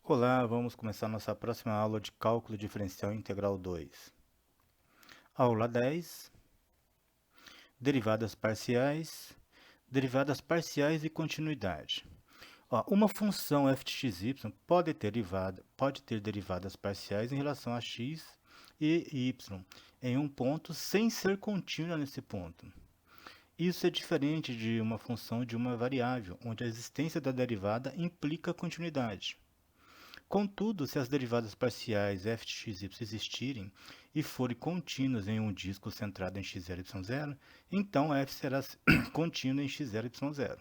Olá, vamos começar nossa próxima aula de Cálculo Diferencial Integral 2. Aula 10, derivadas parciais e continuidade. Uma função f de x, y pode ter derivadas parciais em relação a x e y em um ponto sem ser contínua nesse ponto. Isso é diferente de uma função de uma variável, onde a existência da derivada implica continuidade. Contudo, se as derivadas parciais f de x e y existirem e forem contínuas em um disco centrado em x0 e y0, então f será contínua em x0 e y0.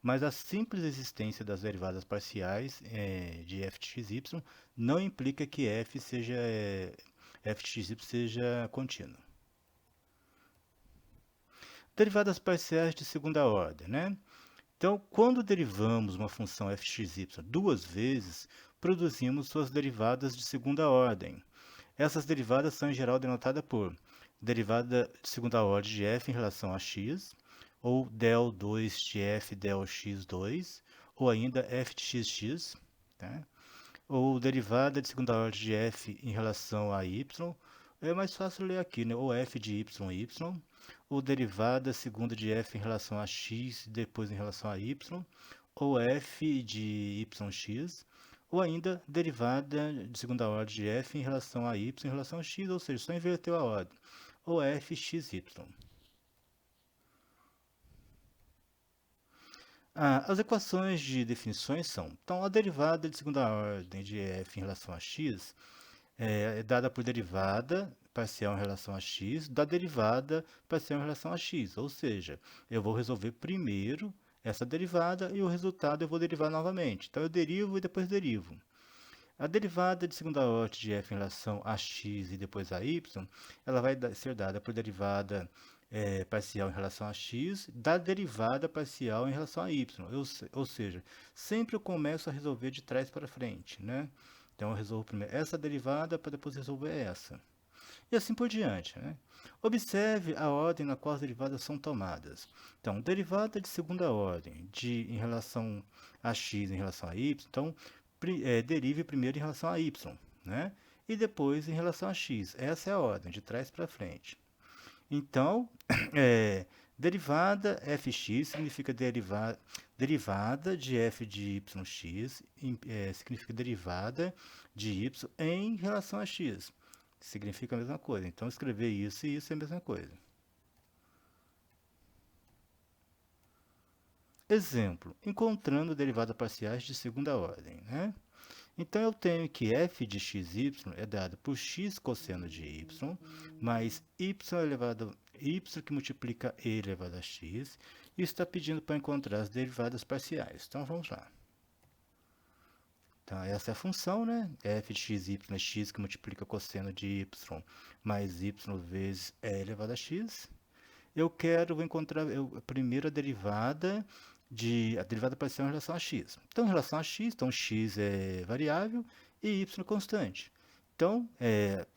Mas a simples existência das derivadas parciais de f de x e y não implica que f de x e y seja contínua. Derivadas parciais de segunda ordem, né? Então, quando derivamos uma função f de x e y duas vezes, produzimos suas derivadas de segunda ordem. Essas derivadas são em geral denotadas por derivada de segunda ordem de f em relação a x, ou del2 de f del x2, ou ainda f de xx, tá? Ou derivada de segunda ordem de f em relação a y, é mais fácil ler aqui, né? Ou f de y, ou derivada segunda de f em relação a x e depois em relação a y, ou f de yx, ou ainda derivada de segunda ordem de f em relação a y em relação a x, ou seja, só inverteu a ordem, ou fxy. As equações de definições são, então, a derivada de segunda ordem de f em relação a x é dada por derivada parcial em relação a x da derivada parcial em relação a x, ou seja, eu vou resolver primeiro essa derivada e o resultado eu vou derivar novamente. Então, eu derivo e depois derivo. A derivada de segunda ordem de f em relação a x e depois a y, ela vai ser dada por derivada parcial em relação a x, da derivada parcial em relação a y. Ou seja, sempre eu começo a resolver de trás para frente, né? Então, eu resolvo primeiro essa derivada para depois resolver essa. E assim por diante, né? Observe a ordem na qual as derivadas são tomadas. Então, derivada de segunda ordem em relação a x em relação a y, então, derive primeiro em relação a y, né? E depois em relação a x. Essa é a ordem, de trás para frente. Então, derivada fx significa derivada de f de yx, significa derivada de y em relação a x. Significa a mesma coisa. Então, escrever isso e isso é a mesma coisa. Exemplo, encontrando derivadas parciais de segunda ordem, né? Então, eu tenho que f de xy é dado por x cosseno de y, mais y elevado y que multiplica e elevado a x, e está pedindo para encontrar as derivadas parciais. Então, vamos lá. Então, essa é a função, né? f de xy é x que multiplica cosseno de y mais y vezes e elevado a x. Vou encontrar a primeira derivada a derivada parcial em relação a x. Então, em relação a x, então x é variável e y constante. Então,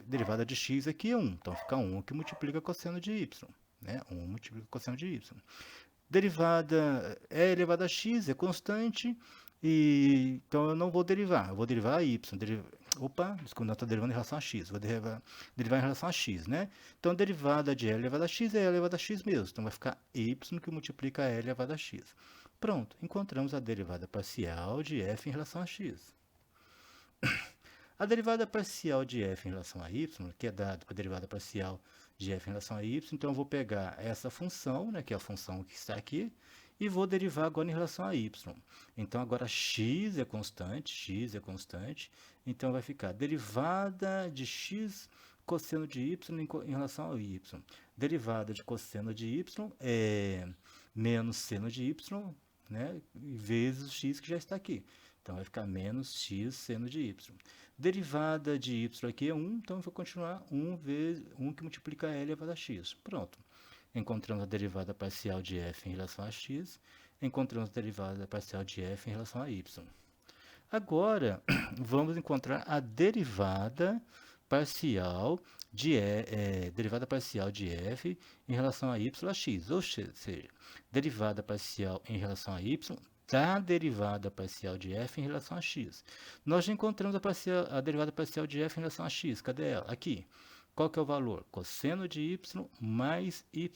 derivada de x aqui é 1. Então, fica 1 que multiplica cosseno de y. Né? 1 multiplica cosseno de y. Derivada e elevado a x é constante, então eu não vou derivar. Eu vou derivar a y. Desculpa, não estou derivando em relação a x. Vou derivar em relação a x, né? Então, derivada de e elevado a x é e elevado a x mesmo. Então, vai ficar y que multiplica e elevado a x. Pronto, encontramos a derivada parcial de f em relação a x. A derivada parcial de f em relação a y, que é dada por derivada parcial de f em relação a y, então eu vou pegar essa função, né, que é a função que está aqui, e vou derivar agora em relação a y. Então, agora x é constante, então vai ficar derivada de x cosseno de y em relação ao y. Derivada de cosseno de y é menos seno de y, né, vezes o x que já está aqui. Então, vai ficar menos x seno de y. Derivada de y aqui é 1, então eu vou continuar 1 vezes 1 que multiplica L elevado a x. Pronto. Encontramos a derivada parcial de f em relação a x, encontramos a derivada parcial de f em relação a y. Agora, vamos encontrar a derivada parcial derivada parcial de f em relação a y a x, ou seja, derivada parcial em relação a y da derivada parcial de f em relação a x. Nós já encontramos a derivada parcial de f em relação a x. Cadê ela? Aqui. Qual que é o valor? Cosseno de y mais y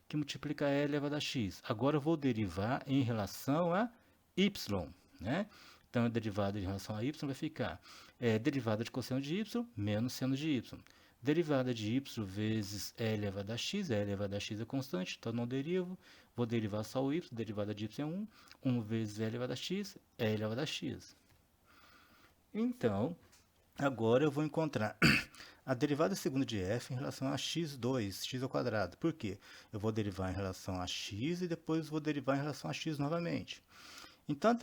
que multiplica e elevado a x. Agora eu vou derivar em relação a y, né? Então, a derivada em relação a y vai ficar derivada de cosseno de y menos seno de y. Derivada de y vezes e elevado a x, e elevado a x é constante, então não derivo. Vou derivar só o y, derivada de y é 1. 1 vezes e elevado a x, e elevado a x. Então, agora eu vou encontrar a derivada segunda de f em relação a x2, x ao quadrado. Por quê? Eu vou derivar em relação a x e depois vou derivar em relação a x novamente. Então,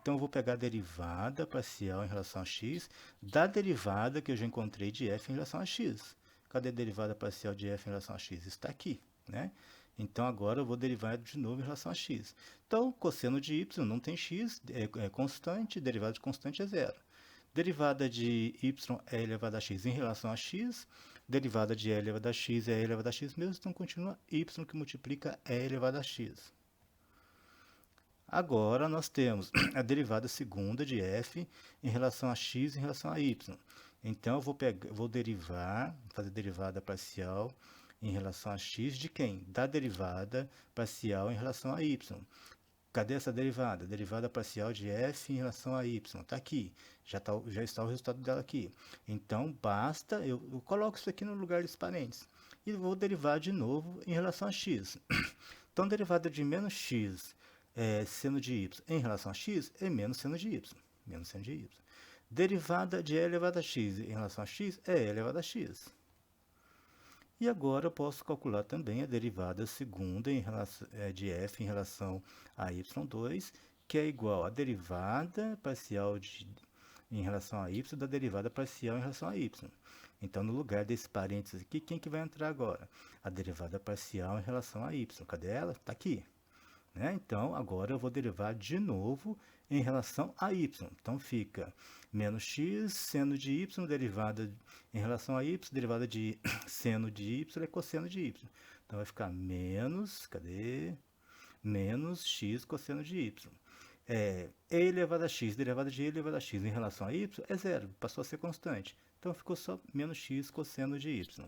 eu vou pegar a derivada parcial em relação a x da derivada que eu já encontrei de f em relação a x. Cadê a derivada parcial de f em relação a x? Está aqui, né? Então, agora eu vou derivar de novo em relação a x. Então, cosseno de y não tem x, é constante, derivada de constante é zero. Derivada de y é elevado a x em relação a x, derivada de e elevado a x é e elevado a x mesmo, então continua y que multiplica e elevado a x. Agora nós temos a derivada segunda de f em relação a x em relação a y. Então eu vou derivar, fazer derivada parcial em relação a x de quem? Da derivada parcial em relação a y. Cadê essa derivada? Derivada parcial de f em relação a y. Está aqui. Já está o resultado dela aqui. Então, basta... Eu coloco isso aqui no lugar dos parênteses. E vou derivar de novo em relação a x. Então, derivada de menos x seno de y em relação a x é menos seno de y. Menos seno de y. Derivada de e elevado a x em relação a x é e elevado a x. E agora eu posso calcular também a derivada segunda de f em relação a y2, que é igual à derivada parcial em relação a y da derivada parcial em relação a y. Então, no lugar desse parênteses aqui, quem que vai entrar agora? A derivada parcial em relação a y. Cadê ela? Está aqui. Né? Então, agora eu vou derivar de novo em relação a y. Então, fica menos x, seno de y, derivada em relação a y, derivada de seno de y é cosseno de y. Então, vai ficar menos, cadê? Menos x cosseno de y. E elevado a x, derivada de e elevado a x em relação a y é zero, passou a ser constante. Então, ficou só menos x cosseno de y.